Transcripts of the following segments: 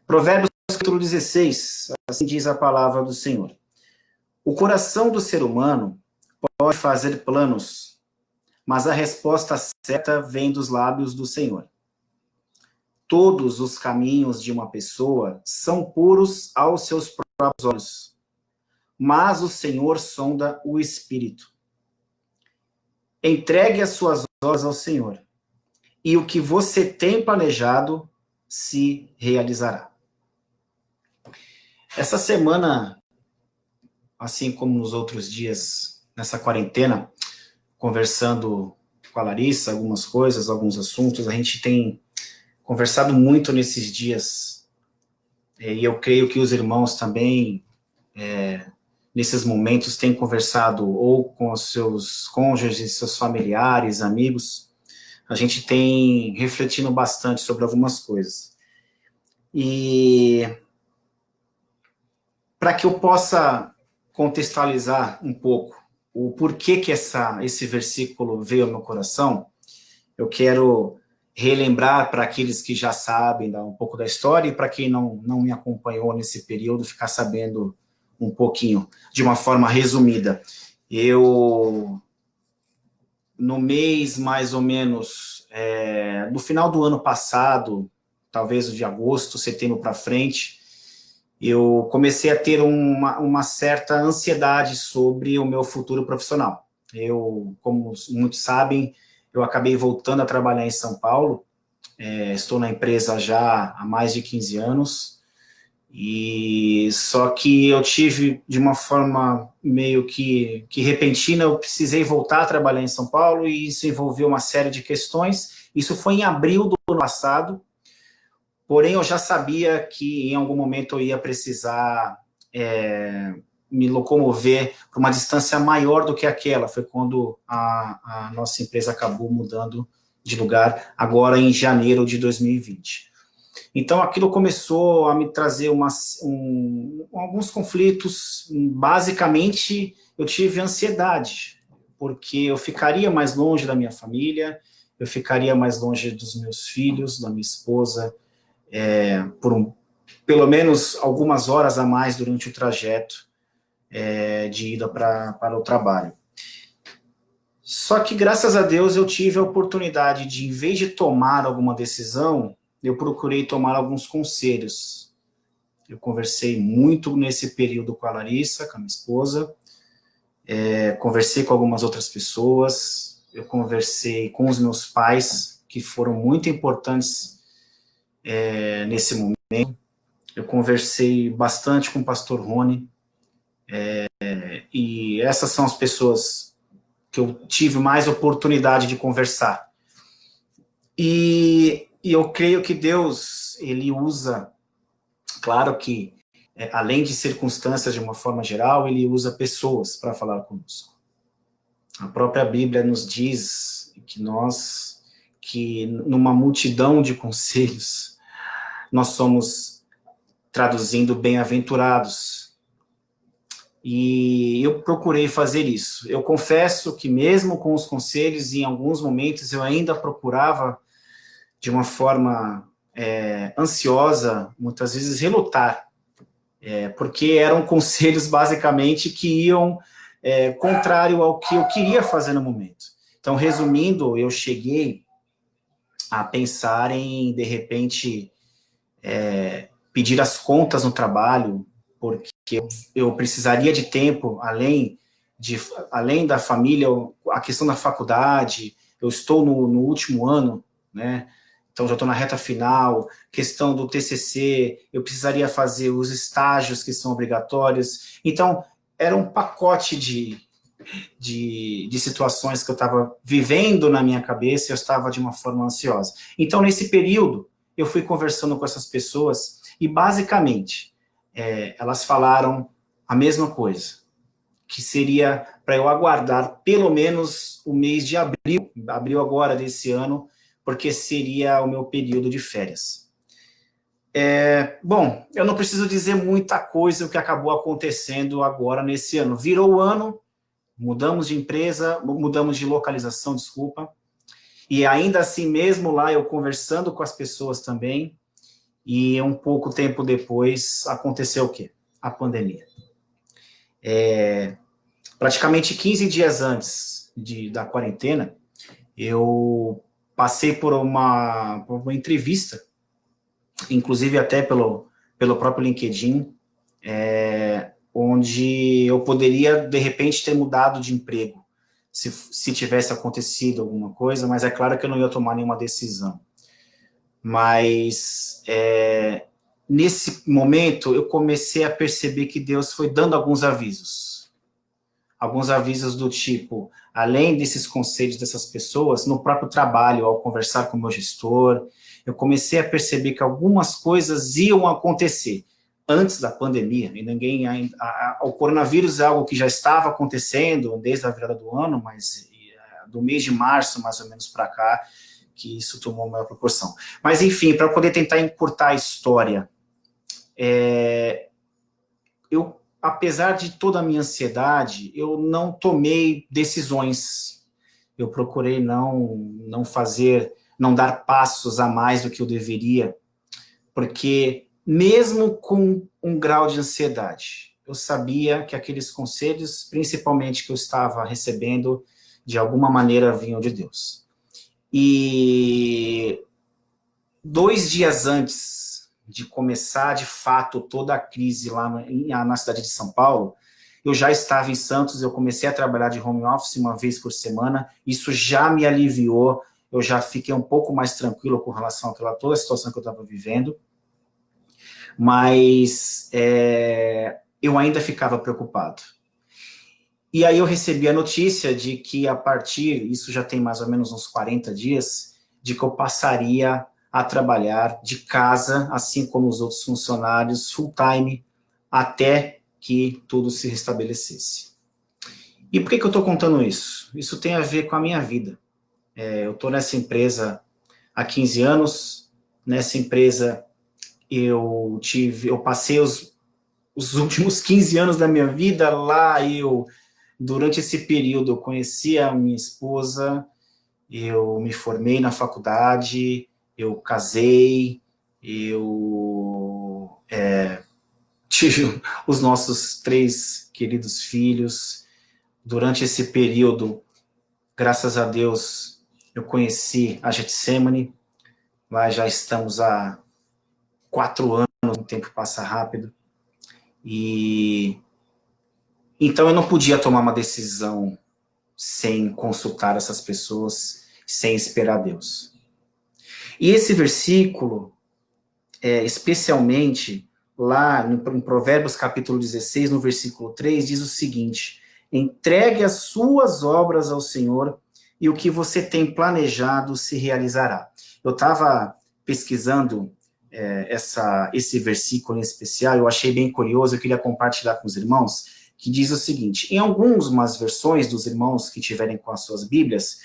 Provérbios capítulo 16, assim diz a palavra do Senhor. O coração do ser humano pode fazer planos, mas a resposta certa vem dos lábios do Senhor. Todos os caminhos de uma pessoa são puros aos seus próprios olhos, mas o Senhor sonda o espírito. Entregue as suas obras ao Senhor, e o que você tem planejado se realizará. Essa semana, assim como nos outros dias, nessa quarentena, conversando com a Larissa, algumas coisas, alguns assuntos, a gente tem conversado muito nesses dias, e eu creio que os irmãos também, nesses momentos, têm conversado ou com os seus cônjuges, seus familiares, amigos. A gente tem refletido bastante sobre algumas coisas. E para que eu possa contextualizar um pouco o porquê que esse versículo veio ao meu coração, eu quero relembrar para aqueles que já sabem um pouco da história e para quem não me acompanhou nesse período, ficar sabendo um pouquinho, de uma forma resumida. Eu, no mês mais ou menos, no final do ano passado, talvez de agosto, setembro para frente, eu comecei a ter uma certa ansiedade sobre o meu futuro profissional. Eu, como muitos sabem, eu acabei voltando a trabalhar em São Paulo, estou na empresa já há mais de 15 anos, e só que eu tive, de uma forma meio que repentina, eu precisei voltar a trabalhar em São Paulo, e isso envolveu uma série de questões. Isso foi em abril do ano passado, porém eu já sabia que em algum momento eu ia precisar me locomover para uma distância maior do que aquela. Foi quando a nossa empresa acabou mudando de lugar, agora em janeiro de 2020. Então, aquilo começou a me trazer alguns conflitos. Basicamente, eu tive ansiedade, porque eu ficaria mais longe da minha família, eu ficaria mais longe dos meus filhos, da minha esposa, pelo menos algumas horas a mais durante o trajeto de ida para o trabalho. Só que, graças a Deus, eu tive a oportunidade de, em vez de tomar alguma decisão, eu procurei tomar alguns conselhos. Eu conversei muito nesse período com a Larissa, com a minha esposa, conversei com algumas outras pessoas, eu conversei com os meus pais, que foram muito importantes nesse momento. Eu conversei bastante com o pastor Rony, e essas são as pessoas que eu tive mais oportunidade de conversar. E eu creio que Deus, ele usa, claro que, além de circunstâncias de uma forma geral, ele usa pessoas para falar conosco. A própria Bíblia nos diz que numa multidão de conselhos, nós somos, traduzindo, bem-aventurados. E eu procurei fazer isso. Eu confesso que mesmo com os conselhos, em alguns momentos eu ainda procurava, de uma forma ansiosa, muitas vezes relutar, porque eram conselhos basicamente que iam contrário ao que eu queria fazer no momento. Então, resumindo, eu cheguei a pensar em, de repente, pedir as contas no trabalho, porque eu precisaria de tempo, além da família, a questão da faculdade. Eu estou no último ano, né? Então já estou na reta final, questão do TCC, eu precisaria fazer os estágios que são obrigatórios. Então, era um pacote de situações que eu estava vivendo na minha cabeça, e eu estava de uma forma ansiosa. Então, nesse período, eu fui conversando com essas pessoas, e basicamente, elas falaram a mesma coisa, que seria para eu aguardar pelo menos o mês de abril agora desse ano, porque seria o meu período de férias. Bom, eu não preciso dizer muita coisa o que acabou acontecendo agora nesse ano. Virou o ano, mudamos de empresa, mudamos de localização, desculpa, e ainda assim mesmo lá eu conversando com as pessoas também, E um pouco tempo depois, aconteceu o quê? A pandemia. Praticamente 15 dias antes da quarentena, eu passei por uma entrevista, inclusive até pelo próprio LinkedIn, onde eu poderia, de repente, ter mudado de emprego, se tivesse acontecido alguma coisa, mas é claro que eu não ia tomar nenhuma decisão. Mas, nesse momento, eu comecei a perceber que Deus foi dando alguns avisos. Alguns avisos do tipo, além desses conselhos dessas pessoas, no próprio trabalho, ao conversar com o meu gestor, eu comecei a perceber que algumas coisas iam acontecer antes da pandemia, e ninguém ainda... O coronavírus é algo que já estava acontecendo desde a virada do ano, mas do mês de março, mais ou menos, para cá, que isso tomou uma maior proporção. Mas, enfim, para poder tentar encurtar a história, eu, apesar de toda a minha ansiedade, eu não tomei decisões. Eu procurei não fazer, não dar passos a mais do que eu deveria, porque mesmo com um grau de ansiedade, eu sabia que aqueles conselhos, principalmente que eu estava recebendo, de alguma maneira vinham de Deus. E 2 dias antes de começar, de fato, toda a crise lá na cidade de São Paulo, eu já estava em Santos, eu comecei a trabalhar de home office uma vez por semana, isso já me aliviou, eu já fiquei um pouco mais tranquilo com relação àquela toda a situação que eu estava vivendo, mas eu ainda ficava preocupado. E aí eu recebi a notícia de que a partir, isso já tem mais ou menos uns 40 dias, de que eu passaria a trabalhar de casa, assim como os outros funcionários, full time, até que tudo se restabelecesse. E por que eu estou contando isso? Isso tem a ver com a minha vida. Eu estou nessa empresa há 15 anos, nessa empresa eu passei os últimos 15 anos da minha vida lá, durante esse período eu conheci a minha esposa, eu me formei na faculdade, eu casei, eu tive os nossos 3 queridos filhos. Durante esse período, graças a Deus, eu conheci a Getsemane, lá já estamos há 4 anos, o tempo passa rápido, e então eu não podia tomar uma decisão sem consultar essas pessoas, sem esperar Deus. E esse versículo, especialmente lá em Provérbios capítulo 16, no versículo 3, diz o seguinte: entregue as suas obras ao Senhor e o que você tem planejado se realizará. Eu estava pesquisando esse versículo em especial, eu achei bem curioso, eu queria compartilhar com os irmãos, que diz o seguinte: em algumas versões dos irmãos que tiverem com as suas Bíblias,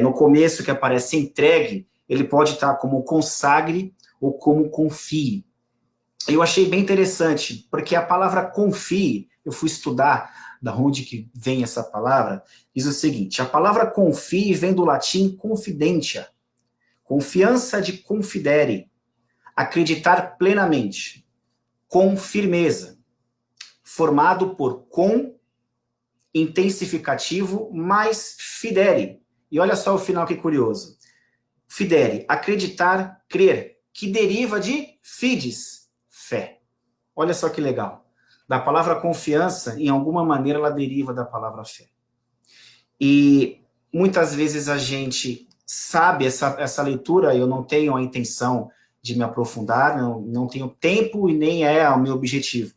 no começo que aparece entregue, ele pode estar como consagre ou como confie. Eu achei bem interessante, porque a palavra confie, eu fui estudar da onde que vem essa palavra, diz o seguinte: a palavra confie vem do latim confidentia, confiança de confidere, acreditar plenamente, com firmeza, formado por com, intensificativo, mais fidere. E olha só o final que curioso. Fidere, acreditar, crer, que deriva de fides, fé. Olha só que legal. Da palavra confiança, em alguma maneira, ela deriva da palavra fé. E muitas vezes a gente sabe essa leitura, eu não tenho a intenção de me aprofundar, não tenho tempo e nem é o meu objetivo.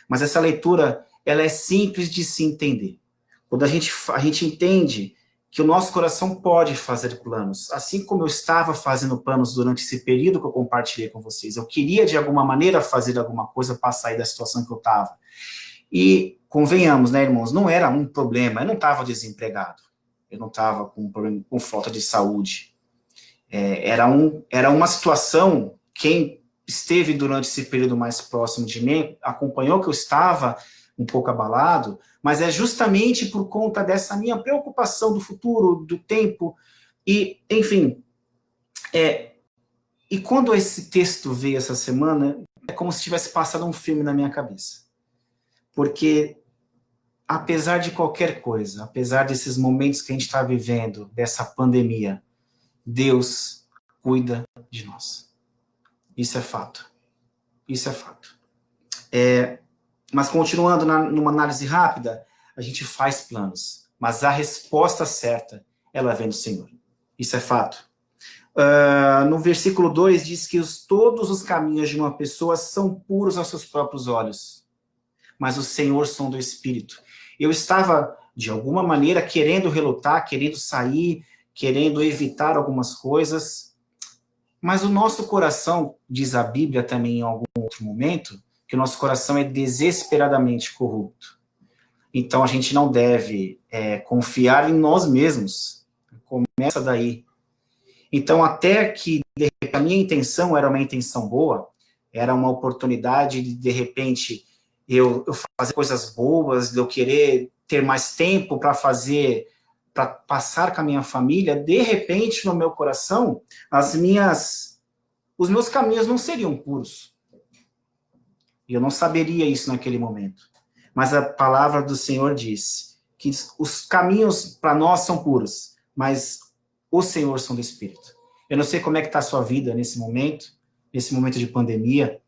Mas essa leitura, ela é simples de se entender. Quando a gente entende que o nosso coração pode fazer planos, assim como eu estava fazendo planos durante esse período que eu compartilhei com vocês. Eu queria, de alguma maneira, fazer alguma coisa para sair da situação que eu estava. E, convenhamos, né, irmãos, não era um problema, eu não estava desempregado, eu não estava com falta de saúde. Era uma situação, quem esteve durante esse período mais próximo de mim, acompanhou que eu estava um pouco abalado, mas é justamente por conta dessa minha preocupação do futuro, do tempo, e, enfim, E quando esse texto veio essa semana, é como se tivesse passado um filme na minha cabeça. Porque, apesar de qualquer coisa, apesar desses momentos que a gente está vivendo, dessa pandemia, Deus cuida de nós. Isso é fato. Isso é fato. Mas continuando numa análise rápida, a gente faz planos, mas a resposta certa, ela vem do Senhor. Isso é fato. No versículo 2 diz que todos os caminhos de uma pessoa são puros aos seus próprios olhos, mas o Senhor sonda o Espírito. Eu estava, de alguma maneira, querendo relutar, querendo sair, querendo evitar algumas coisas, mas o nosso coração, diz a Bíblia também em algum outro momento, que o nosso coração é desesperadamente corrupto. Então, a gente não deve confiar em nós mesmos. Começa daí. Então, até que a minha intenção era uma intenção boa, era uma oportunidade de repente, eu fazer coisas boas, de eu querer ter mais tempo para fazer, para passar com a minha família, de repente, no meu coração, os meus caminhos não seriam puros. E eu não saberia isso naquele momento. Mas a palavra do Senhor diz que os caminhos para nós são puros, mas o Senhor são do Espírito. Eu não sei como é que está a sua vida nesse momento de pandemia.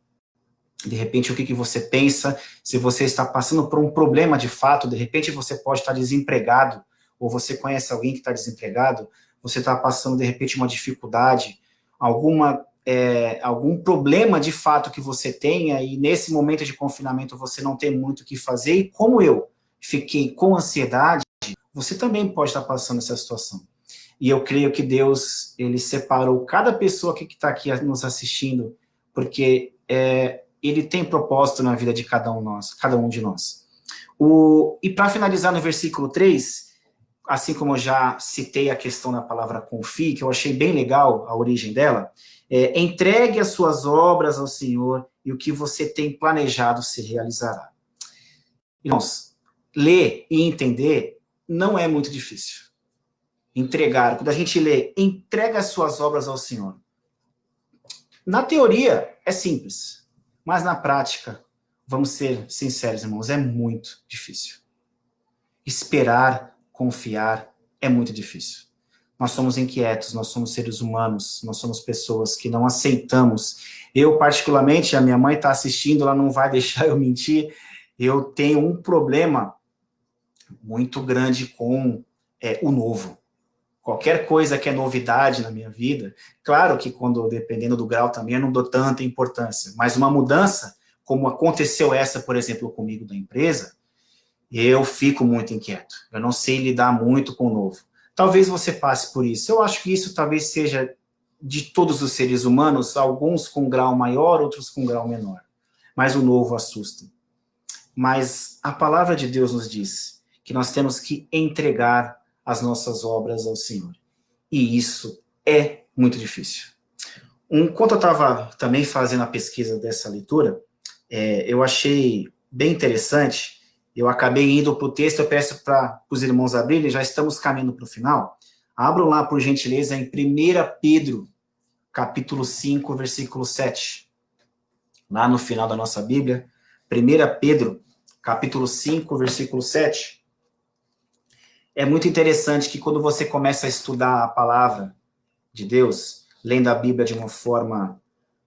De repente, o que você pensa? Se você está passando por um problema de fato, de repente você pode estar desempregado, ou você conhece alguém que está desempregado, você está passando, de repente, uma dificuldade, algum problema de fato que você tenha, e nesse momento de confinamento você não tem muito o que fazer, e como eu fiquei com ansiedade, você também pode estar passando essa situação. E eu creio que Deus, ele separou cada pessoa que está aqui nos assistindo, porque ele tem propósito na vida de cada um de nós. E para finalizar no versículo 3, assim como eu já citei a questão da palavra confie, que eu achei bem legal a origem dela, entregue as suas obras ao Senhor e o que você tem planejado se realizará. Irmãos, ler e entender não é muito difícil. Entregar, quando a gente lê, entrega as suas obras ao Senhor. Na teoria, é simples, mas na prática, vamos ser sinceros, irmãos, é muito difícil. Esperar, confiar, é muito difícil. Nós somos inquietos, nós somos seres humanos, nós somos pessoas que não aceitamos. Eu, particularmente, a minha mãe está assistindo, ela não vai deixar eu mentir, eu tenho um problema muito grande com o novo. Qualquer coisa que é novidade na minha vida, claro que dependendo do grau também, eu não dou tanta importância, mas uma mudança, como aconteceu essa, por exemplo, comigo da empresa, eu fico muito inquieto. Eu não sei lidar muito com o novo. Talvez você passe por isso. Eu acho que isso talvez seja de todos os seres humanos, alguns com grau maior, outros com grau menor. Mas o novo assusta. Mas a palavra de Deus nos diz que nós temos que entregar as nossas obras ao Senhor. E isso é muito difícil. Enquanto eu estava também fazendo a pesquisa dessa leitura, eu achei bem interessante. Eu acabei indo para o texto, eu peço para os irmãos abrirem, já estamos caminhando para o final. Abram lá, por gentileza, em 1 Pedro, capítulo 5, versículo 7. Lá no final da nossa Bíblia, 1 Pedro, capítulo 5, versículo 7. É muito interessante que quando você começa a estudar a palavra de Deus, lendo a Bíblia de uma forma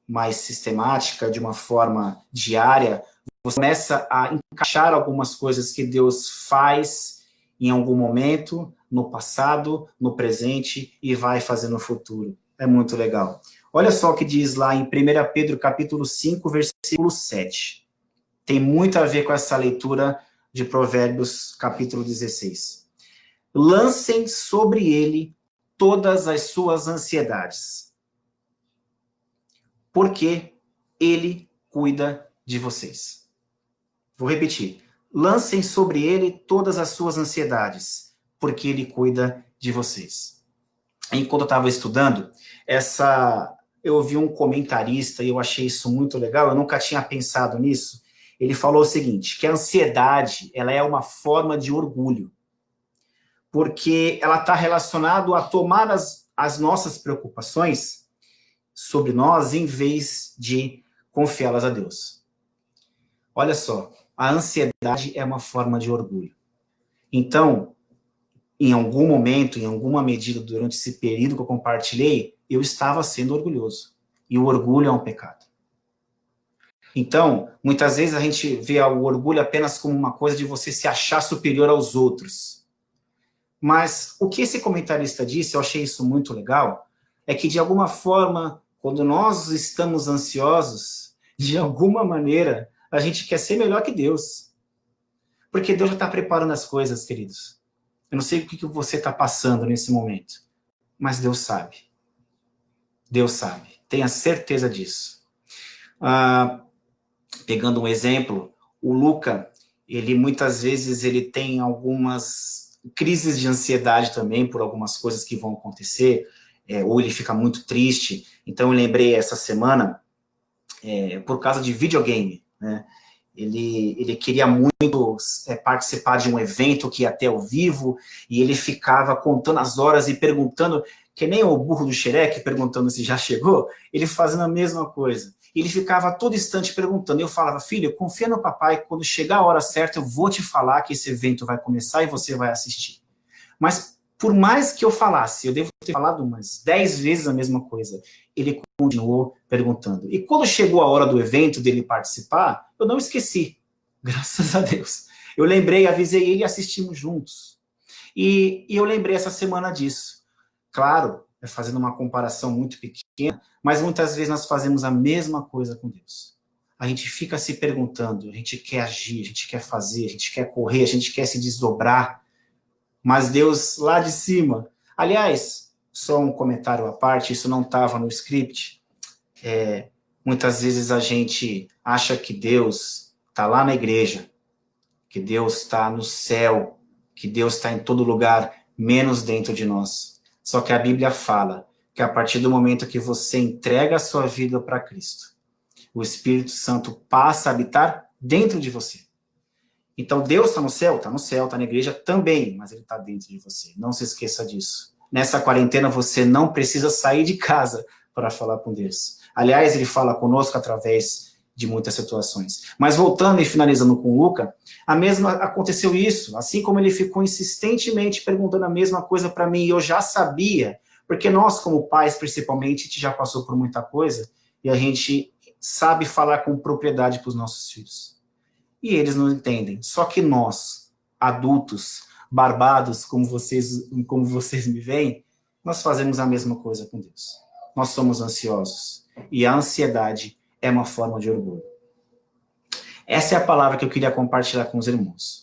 mais sistemática, de uma forma diária, você começa a encaixar algumas coisas que Deus faz em algum momento, no passado, no presente, e vai fazer no futuro. É muito legal. Olha só o que diz lá em 1 Pedro, capítulo 5, versículo 7. Tem muito a ver com essa leitura de Provérbios, capítulo 16. Lancem sobre ele todas as suas ansiedades, porque ele cuida de vocês. Vou repetir. Lancem sobre ele todas as suas ansiedades, porque ele cuida de vocês. Enquanto eu estava estudando, eu ouvi um comentarista e eu achei isso muito legal, eu nunca tinha pensado nisso. Ele falou o seguinte, que a ansiedade ela é uma forma de orgulho, porque ela está relacionada a tomar as nossas preocupações sobre nós em vez de confiá-las a Deus. Olha só, a ansiedade é uma forma de orgulho. Então, em algum momento, em alguma medida, durante esse período que eu compartilhei, eu estava sendo orgulhoso. E o orgulho é um pecado. Então, muitas vezes a gente vê o orgulho apenas como uma coisa de você se achar superior aos outros. Mas o que esse comentarista disse, eu achei isso muito legal, é que de alguma forma, quando nós estamos ansiosos, de alguma maneira, a gente quer ser melhor que Deus. Porque Deus já está preparando as coisas, queridos. Eu não sei o que você está passando nesse momento, mas Deus sabe. Deus sabe. Tenha certeza disso. Pegando um exemplo, o Luca, ele muitas vezes ele tem algumas crises de ansiedade também por algumas coisas que vão acontecer, ou ele fica muito triste. Então eu lembrei essa semana, por causa de videogame, né? Ele queria muito participar de um evento que ia até ao vivo, e ele ficava contando as horas e perguntando, que nem o burro do Shrek, perguntando se já chegou, ele fazendo a mesma coisa. Ele ficava a todo instante perguntando. Eu falava, filho, confia no papai, quando chegar a hora certa eu vou te falar que esse evento vai começar e você vai assistir. Mas por mais que eu falasse, eu devo ter falado umas 10 vezes a mesma coisa, ele continuou perguntando. E quando chegou a hora do evento, dele participar, eu não esqueci, graças a Deus. Eu lembrei, avisei ele e assistimos juntos. E eu lembrei essa semana disso. Claro, fazendo uma comparação muito pequena, mas muitas vezes nós fazemos a mesma coisa com Deus. A gente fica se perguntando, a gente quer agir, a gente quer fazer, a gente quer correr, a gente quer se desdobrar, mas Deus lá de cima. Aliás, só um comentário à parte, isso não estava no script. Muitas vezes a gente acha que Deus está lá na igreja, que Deus está no céu, que Deus está em todo lugar, menos dentro de nós. Só que a Bíblia fala que a partir do momento que você entrega a sua vida para Cristo, o Espírito Santo passa a habitar dentro de você. Então, Deus está no céu, está na igreja também, mas ele está dentro de você. Não se esqueça disso. Nessa quarentena, você não precisa sair de casa para falar com Deus. Aliás, ele fala conosco através de muitas situações. Mas voltando e finalizando com o Luca, aconteceu isso, assim como ele ficou insistentemente perguntando a mesma coisa para mim, e eu já sabia, porque nós, como pais, principalmente, a gente já passou por muita coisa, e a gente sabe falar com propriedade para os nossos filhos. E eles não entendem. Só que nós, adultos, barbados, como vocês me veem, nós fazemos a mesma coisa com Deus. Nós somos ansiosos. E a ansiedade é uma forma de orgulho. Essa é a palavra que eu queria compartilhar com os irmãos.